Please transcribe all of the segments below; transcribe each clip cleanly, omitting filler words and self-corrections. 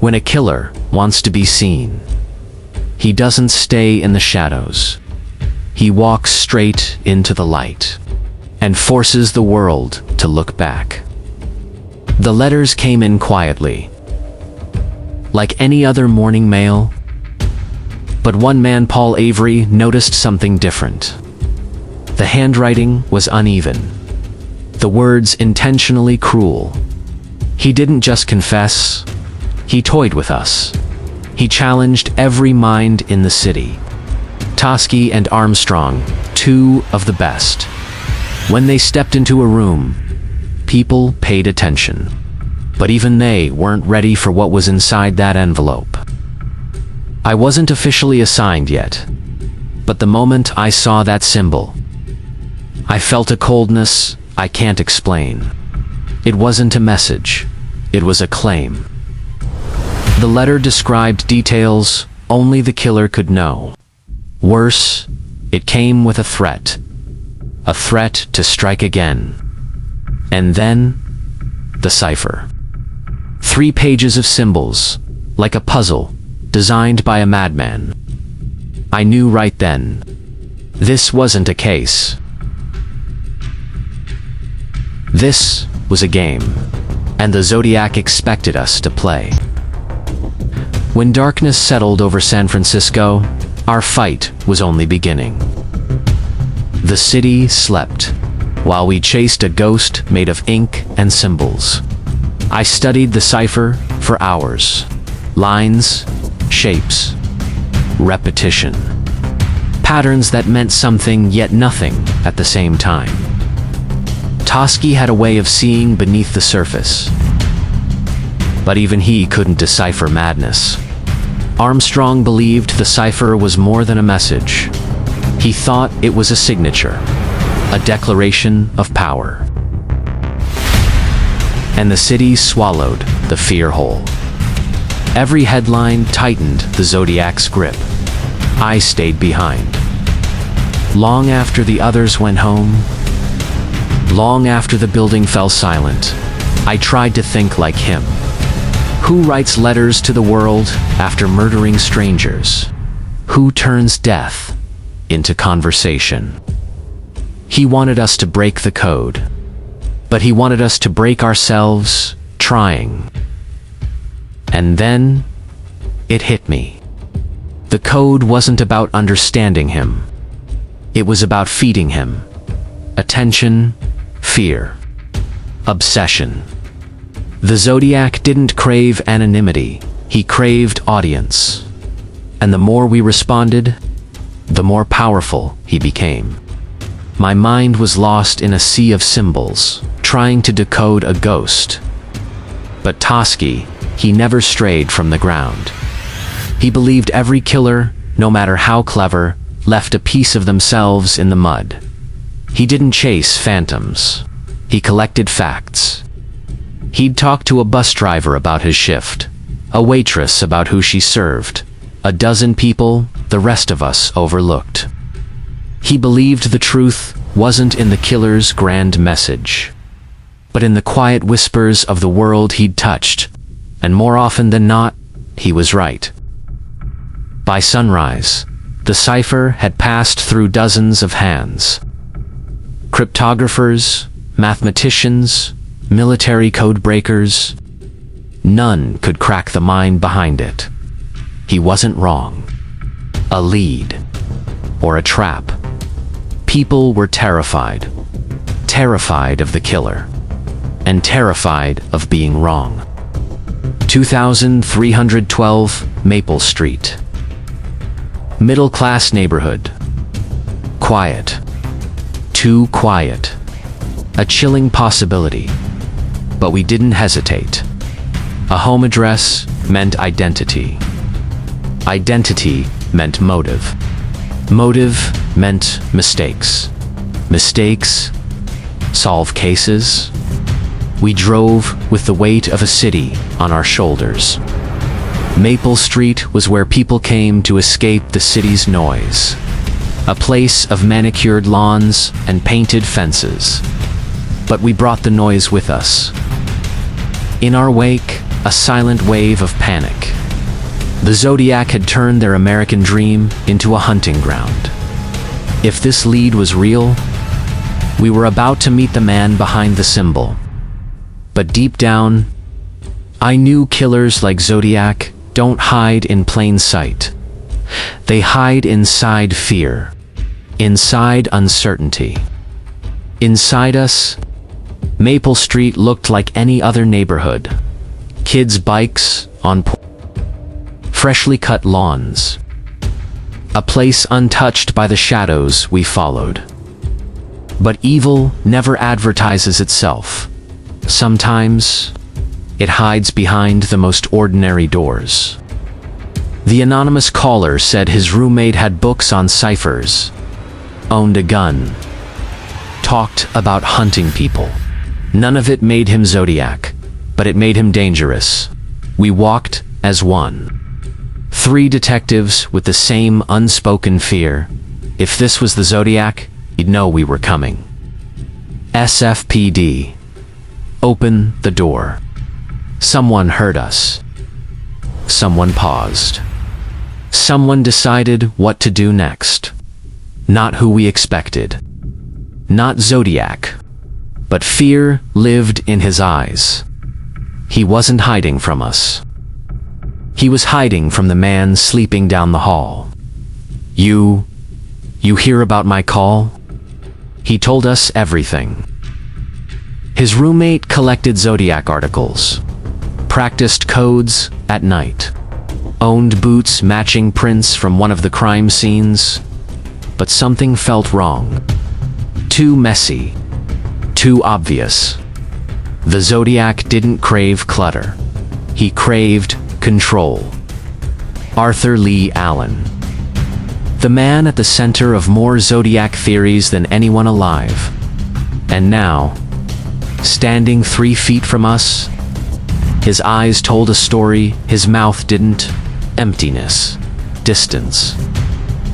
When a killer wants to be seen, he doesn't stay in the shadows. He walks straight into the light and forces the world to look back. The letters came in quietly, like any other morning mail. But one man, Paul Avery, noticed something different. The handwriting was uneven, the words intentionally cruel. He didn't just confess, he toyed with us. He challenged every mind in the city. Toschi and Armstrong, two of the best. When they stepped into a room, people paid attention. But even they weren't ready for what was inside that envelope. I wasn't officially assigned yet, but the moment I saw that symbol, I felt a coldness I can't explain. It wasn't a message, it was a claim. The letter described details only the killer could know. Worse, it came with a threat to strike again. And then, the cipher. 3 pages of symbols, like a puzzle, designed by a madman. I knew right then, this wasn't a case. This was a game, and the Zodiac expected us to play. When darkness settled over San Francisco, our fight was only beginning. The city slept, while we chased a ghost made of ink and symbols. I studied the cipher for hours. Lines, shapes, repetition. Patterns that meant something yet nothing at the same time. Toschi had a way of seeing beneath the surface. But even he couldn't decipher madness. Armstrong believed the cipher was more than a message. He thought it was a signature, a declaration of power. And the city swallowed the fear whole. Every headline tightened the Zodiac's grip. I stayed behind. Long after the others went home, long after the building fell silent, I tried to think like him. Who writes letters to the world after murdering strangers? Who turns death into conversation? He wanted us to break the code, but he wanted us to break ourselves trying. And then, it hit me. The code wasn't about understanding him. It was about feeding him. Attention, fear, obsession. The Zodiac didn't crave anonymity, he craved audience. And the more we responded, the more powerful he became. My mind was lost in a sea of symbols, trying to decode a ghost. But Toschi, he never strayed from the ground. He believed every killer, no matter how clever, left a piece of themselves in the mud. He didn't chase phantoms. He collected facts. He'd talk to a bus driver about his shift, a waitress about who she served, a dozen people the rest of us overlooked. He believed the truth wasn't in the killer's grand message, but in the quiet whispers of the world he'd touched, and more often than not, he was right. By sunrise, the cipher had passed through dozens of hands. Cryptographers, mathematicians, military code breakers. None could crack the mind behind it. He wasn't wrong. A lead, or a trap. People were terrified. Terrified of the killer. And terrified of being wrong. 2312 Maple Street. Middle-class neighborhood. Quiet. Too quiet. A chilling possibility. But we didn't hesitate. A home address meant identity. Identity meant motive. Motive meant mistakes. Mistakes solve cases. We drove with the weight of a city on our shoulders. Maple Street was where people came to escape the city's noise. A place of manicured lawns and painted fences. But we brought the noise with us. In our wake, a silent wave of panic. The Zodiac had turned their American dream into a hunting ground. If this lead was real, we were about to meet the man behind the symbol. But deep down, I knew killers like Zodiac don't hide in plain sight. They hide inside fear, inside uncertainty. Inside us, Maple Street looked like any other neighborhood. Kids' bikes on freshly cut lawns. A place untouched by the shadows we followed. But evil never advertises itself. Sometimes, it hides behind the most ordinary doors. The anonymous caller said his roommate had books on ciphers, owned a gun, talked about hunting people. None of it made him Zodiac, but it made him dangerous. We walked as one. 3 detectives with the same unspoken fear. If this was the Zodiac, you'd know we were coming. SFPD. Open the door. Someone heard us. Someone paused. Someone decided what to do next. Not who we expected. Not Zodiac. But fear lived in his eyes. He wasn't hiding from us. He was hiding from the man sleeping down the hall. You hear about my call? He told us everything. His roommate collected Zodiac articles, practiced codes at night, owned boots matching prints from one of the crime scenes, but something felt wrong. Too messy, too obvious. The Zodiac didn't crave clutter. He craved control. Arthur Lee Allen. The man at the center of more Zodiac theories than anyone alive. And now, standing 3 feet from us, his eyes told a story his mouth didn't. Emptiness. Distance.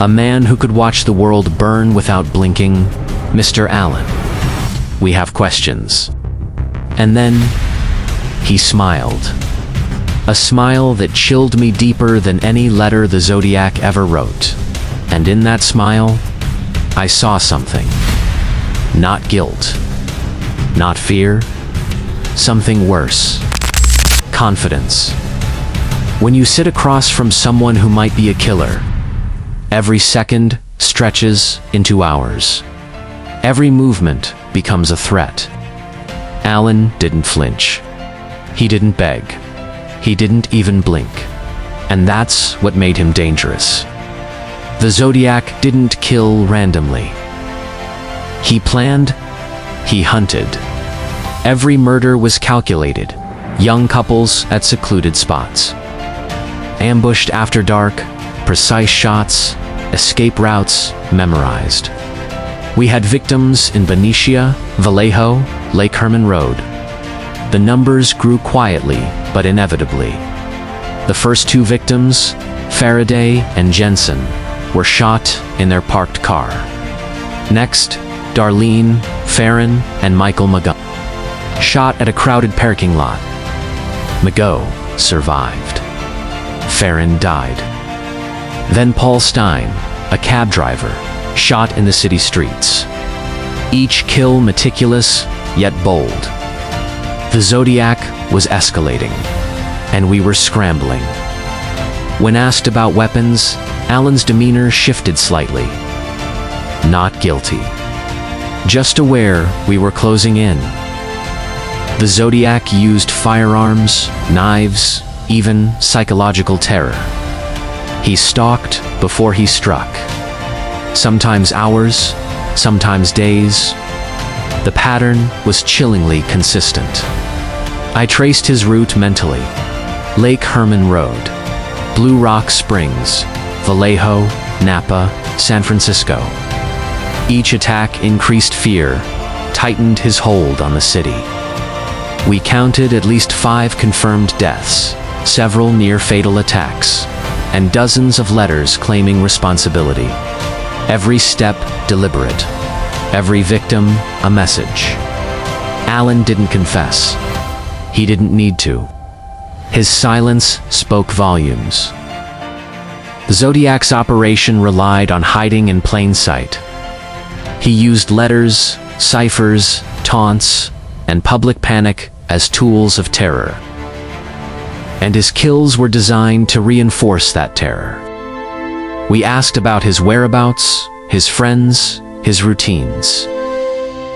A man who could watch the world burn without blinking. Mr. Allen. We have questions. And then, he smiled. A smile that chilled me deeper than any letter the Zodiac ever wrote. And in that smile, I saw something. Not guilt. Not fear. Something worse. Confidence. When you sit across from someone who might be a killer, every second stretches into hours. Every movement becomes a threat. Allen didn't flinch. He didn't beg. He didn't even blink. And that's what made him dangerous. The Zodiac didn't kill randomly. He planned, he hunted. Every murder was calculated. Young couples at secluded spots. Ambushed after dark, precise shots, escape routes memorized. We had victims in Benicia, Vallejo, Lake Herman Road. The numbers grew quietly, but inevitably. The first 2 victims, Faraday and Jensen, were shot in their parked car. Next, Darlene, Farron, and Michael Mago, shot at a crowded parking lot. Mago survived. Farron died. Then Paul Stein, a cab driver, shot in the city streets. Each kill meticulous, yet bold. The Zodiac was escalating, and we were scrambling. When asked about weapons, Allen's demeanor shifted slightly. Not guilty. Just aware we were closing in. The Zodiac used firearms, knives, even psychological terror. He stalked before he struck. Sometimes hours, sometimes days. The pattern was chillingly consistent. I traced his route mentally. Lake Herman Road, Blue Rock Springs, Vallejo, Napa, San Francisco. Each attack increased fear, tightened his hold on the city. We counted at least 5 confirmed deaths, several near-fatal attacks, and dozens of letters claiming responsibility. Every step deliberate. Every victim a message. Allen didn't confess. He didn't need to. His silence spoke volumes. The Zodiac's operation relied on hiding in plain sight. He used letters, ciphers, taunts, and public panic as tools of terror. And his kills were designed to reinforce that terror. We asked about his whereabouts, his friends, his routines.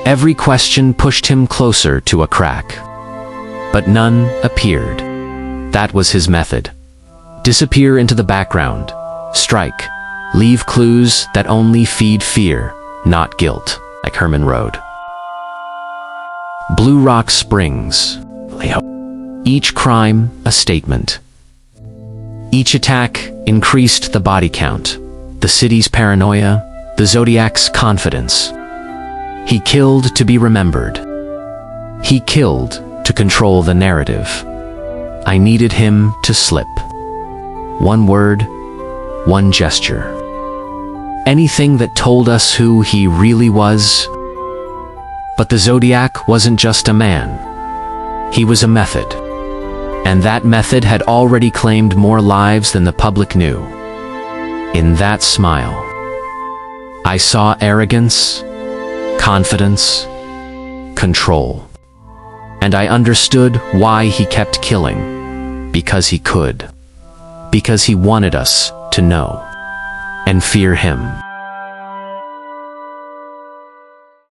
Every question pushed him closer to a crack. But none appeared. That was his method. Disappear into the background. Strike. Leave clues that only feed fear, not guilt, like Herman Road. Blue Rock Springs. Each crime, a statement. Each attack increased the body count, the city's paranoia, the Zodiac's confidence. He killed to be remembered. He killed to control the narrative. I needed him to slip. One word, one gesture. Anything that told us who he really was. But the Zodiac wasn't just a man. He was a method. And that method had already claimed more lives than the public knew. In that smile, I saw arrogance, confidence, control. And I understood why he kept killing. Because he could. Because he wanted us to know and fear him.